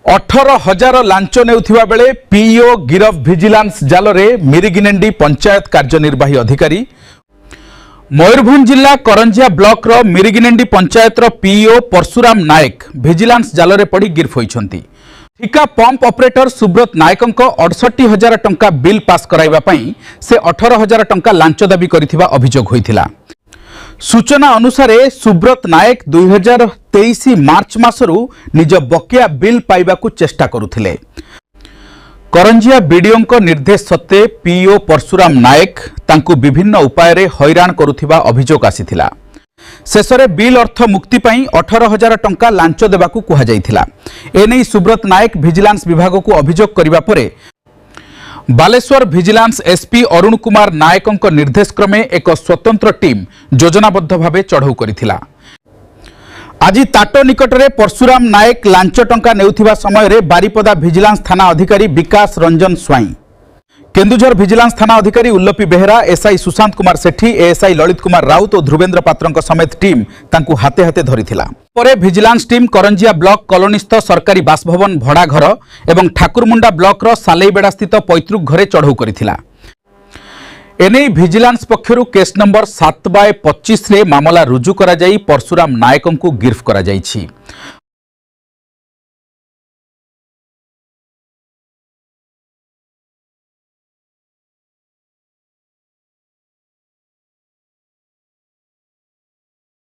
18,000 launch नेउथिबा बेले PEO गिरफ vigilance जालरे मिरिगिनेंडी panchayat कार्यनिर्वाही अधिकारी। मयूरभंज जिला करंजिया ब्लॉक रो मिरिगिनेंडी पंचायत रो पीईओ परशुराम नायक विजिलेंस जालरे पड़ी गिरफ होइछंती। ठिका पंप ऑपरेटर सुब्रत नायकंक 68,000 टंका बिल पास कराइबा पई से 18,000 टंका लांच दाबी करिथिबा अभियोग होइथिला। सूचना अनुसार सुब्रत नायक 2023 मार्च मासरू निज बकिया बिल पाइबाकू चेष्टा करुथिले। करंजिया बीडीओंक निर्देश सत्ते पीओ परशुराम नायक तांकू विभिन्न उपाय रे हैरान करुथिबा अभियोग आसीथिला। शेषरे बिल अर्थ मुक्ति पई 18,000 टंका लांच देबाकू कुहा जाइथिला। एनै सुब्रत नायक विजिलेंस विभाग को अभियोग करिबा परे बालेश्वर विजिलेंस एसपी अरुण कुमार नायकंक निर्देश क्रमे एक स्वतंत्र टीम योजनाबद्ध भावे चढ़ऊ करिथिला। आज ताटो निकटरे परशुराम नायक लांच टंका नेउथिबा समय रे बारिपदा विजिलेंस थाना अधिकारी विकास रंजन स्वाई, केन्दुझर विजिलेंस थाना अधिकारी उल्लपी बेहरा, एसआई सुशांत कुमार सेठी, एएसआई ललित कुमार राउत और ध्रुवेन्द्र पात्रंक समेत टीम तांकू हाते हाते धरिथिला। परे विजिलेंस टीम करंजिया ब्लॉक कॉलोनीस्थ सरकारी बासभवन भड़ा घर एवं ठाकुरमुंडा ब्लॉक रो सालेईबेड़ा स्थित पैतृक घरे चढ़ऊ करिथिला। एने विजिलेंस पक्षरु केस नंबर 7/25 रे मामला रुजु करा जाई परशुराम नायकंकू गिरफ करा जाईछि।